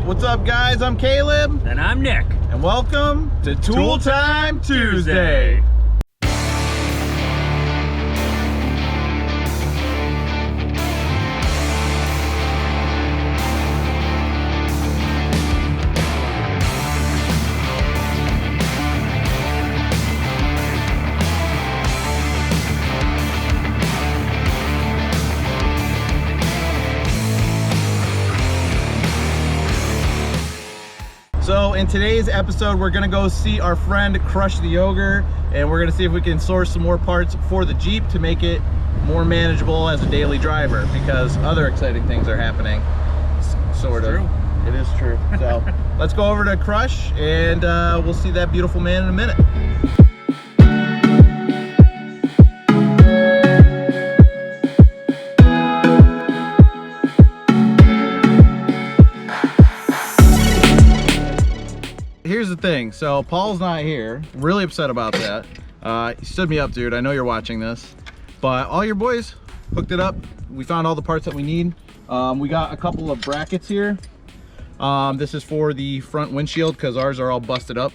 right, what's up guys? I'm Caleb. And I'm Nick. And welcome to Tool Time Tuesday. So in today's episode, we're gonna go see our friend Crush the Ogre, and we're gonna see if we can source some more parts for the Jeep to make it more manageable as a daily driver, because other exciting things are happening. Sort of. It is true. So let's go over to Crush and we'll see that beautiful man in a minute. Here's the thing, so Paul's not here. Really upset about that. He stood me up, dude. I know you're watching this, but all your boys hooked it up. We found all the parts that we need. We got a couple of brackets here. This is for the front windshield because ours are all busted up.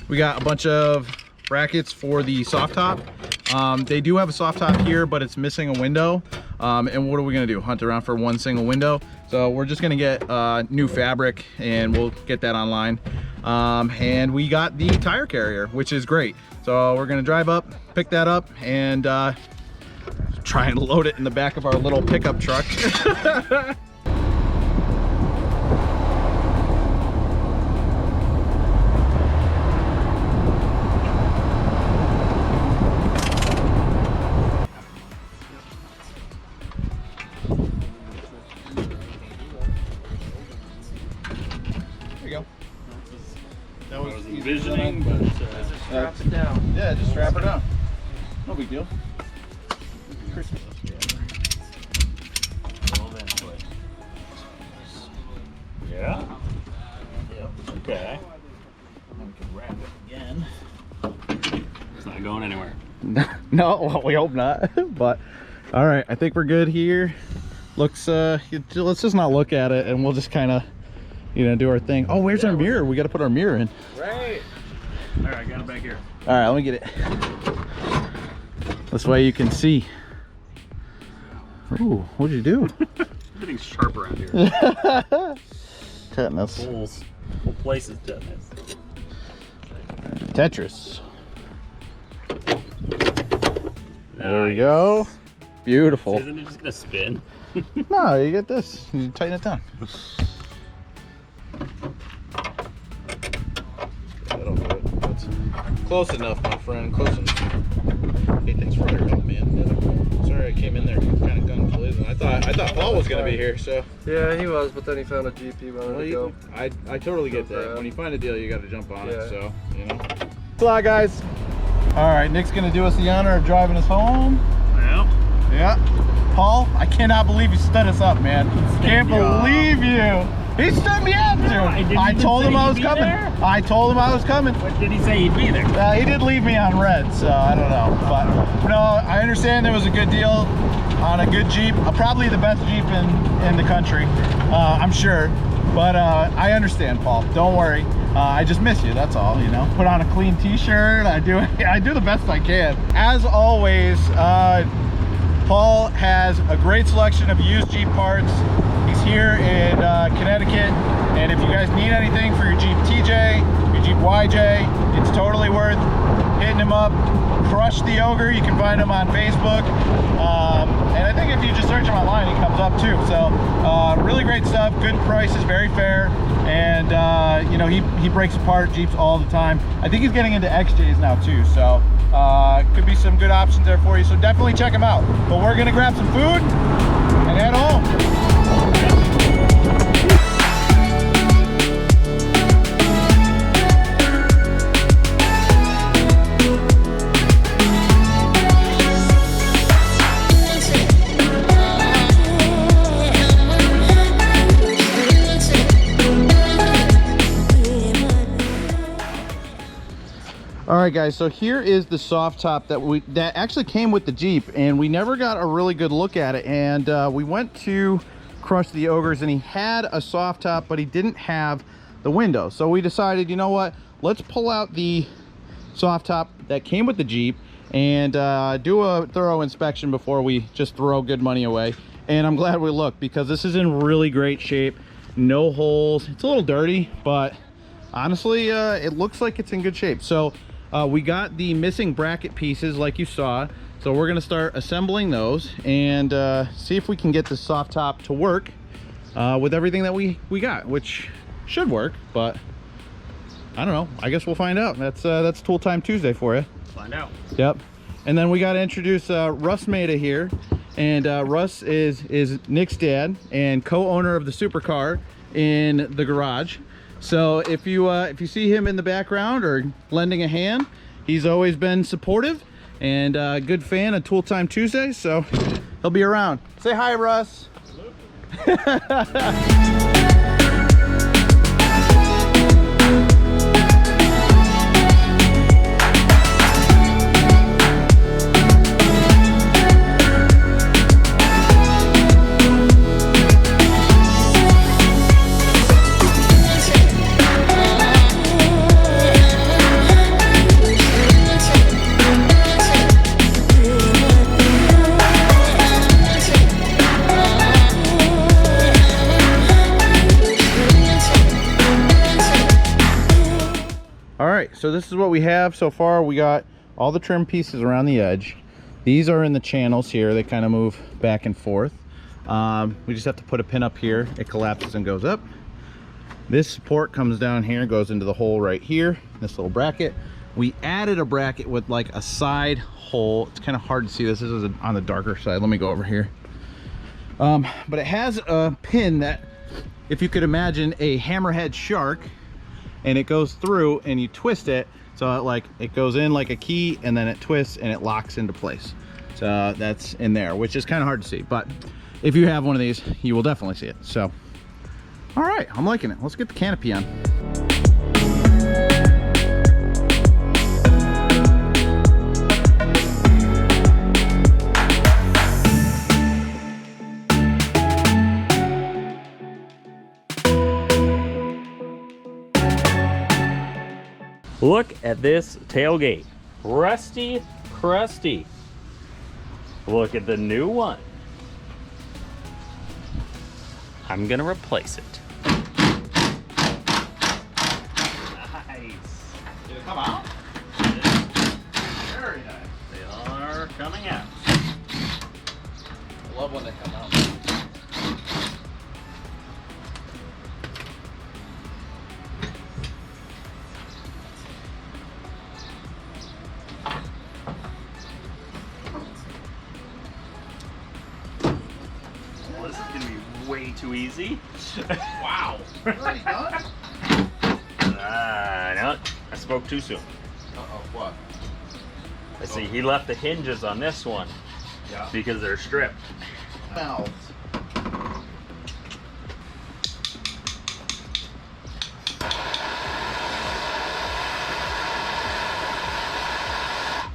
We got a bunch of brackets for the soft top. They do have a soft top here, but it's missing a window. And what are we gonna do? Hunt around for one single window? So we're just gonna get new fabric and we'll get that online. And we got the tire carrier, which is great. So we're gonna drive up, pick that up, and try and load it in the back of our little pickup truck. Envisioning, but just strap it down. Yeah, just strap her down. No big deal. Christmas. Yeah. Yep. Okay. And we can wrap it again. It's not going anywhere. No, well, we hope not. But all right, I think we're good here. Looks. Let's just not look at it, and we'll just kind of, you know, do our thing. Oh, where's our mirror? We got to put our mirror in. Right. All right, I got it back here. All right, let me get it. This way you can see. Ooh, what'd you do? Everything's sharp around here. Tetanus. Whole place is tetanus. Tetris. There we go. Beautiful. Isn't it just gonna spin? No, you get this. You tighten it down. That'll do it. That's close enough, my friend. Close enough. Hey, thanks for your help, man. Sorry I came in there kind of gun blazing. I thought Paul was gonna be here, so. Yeah, he was, but then he found a Jeep he wanted to go. I totally get that. When you find a deal, you got to jump on it. So, you know. Thanks a lot, guys. All right, Nick's gonna do us the honor of driving us home. Yeah. Yeah. Paul, I cannot believe you stood us up, man. Can't believe you. He stood me up, dude. I told him I was coming. I told him I was coming. What did he say he'd be there? He did leave me on red, so I don't know. But no, I understand there was a good deal on a good Jeep. Probably the best Jeep in the country, I'm sure. But I understand, Paul. Don't worry. I just miss you, that's all, you know. Put on a clean t-shirt. I do the best I can. As always, Paul has a great selection of used Jeep parts. He's here in Connecticut, and if you guys need anything for your Jeep TJ, your Jeep YJ, it's totally worth hitting him up. Crush the Ogre, you can find him on Facebook, and I think if you just search him online, he comes up too. So really great stuff, good prices, very fair, and you know, he breaks apart Jeeps all the time. I think he's getting into XJs now too, so could be some good options there for you, so definitely check him out. But we're gonna grab some food and head home. All right, guys, so here is the soft top that actually came with the Jeep, and we never got a really good look at it. And we went to Crush the Ogres, and he had a soft top, but he didn't have the window. So we decided, you know what, let's pull out the soft top that came with the Jeep and do a thorough inspection before we just throw good money away. And I'm glad we looked, because this is in really great shape. No holes. It's a little dirty, but honestly, it looks like it's in good shape. So we got the missing bracket pieces like you saw. So we're gonna start assembling those and see if we can get the soft top to work with everything that we got, which should work, but I don't know. I guess we'll find out. That's Tool Time Tuesday for you. Find out. Yep. And then we got to introduce Russ Maida here, and Russ is Nick's dad and co-owner of the supercar in the garage. So if you see him in the background or lending a hand, he's always been supportive and a good fan of Tool Time Tuesday, so he'll be around. Say hi, Russ. So this is what we have so far. We got all the trim pieces around the edge. These are in the channels here. They kind of move back and forth. We just have to put a pin up here. It collapses and goes up. This support comes down here, goes into the hole right here, this little bracket. We added a bracket with like a side hole. It's kind of hard to see. This is on the darker side. Let me go over here. But it has a pin that, if you could imagine a hammerhead shark, and it goes through and you twist it, so it goes in like a key, and then it twists and it locks into place. So that's in there, which is kind of hard to see, but if you have one of these, you will definitely see it. So all right, I'm liking it. Let's get the canopy on. Look at this tailgate. Rusty, crusty. Look at the new one. I'm gonna replace it. Nice. Did it come out? Very nice. They are coming out. I love when they come out. This is gonna be way too easy. Wow. You already done? No, I spoke too soon. Uh-oh, what? I see he left the hinges on this one. Yeah. Because they're stripped. Mouths.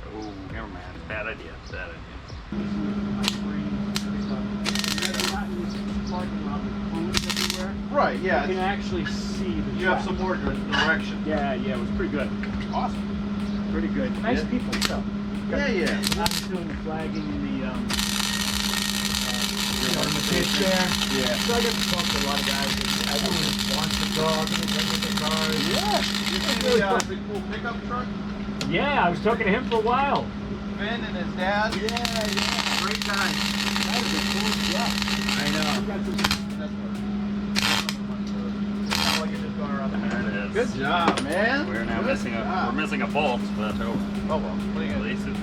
Oh, never mind. Bad idea. Bad idea. Right, yeah. You can actually see the You have some more direction. Yeah, it was pretty good. Awesome. Pretty good. Nice people, so. Yeah. I was doing the flagging in the pitch there. Yeah. So I got to talk to a lot of guys. Everyone wants the dog, and they with the cars. Yeah. You see the big cool pickup truck? Yeah, I was talking to him for a while. Finn and his dad. Yeah. Great time. That was a cool stuff. I know. We got some- There it is. Good job, man. We're now Good missing job. we're missing a bolt, but oh Oh well, what are you at gonna least it's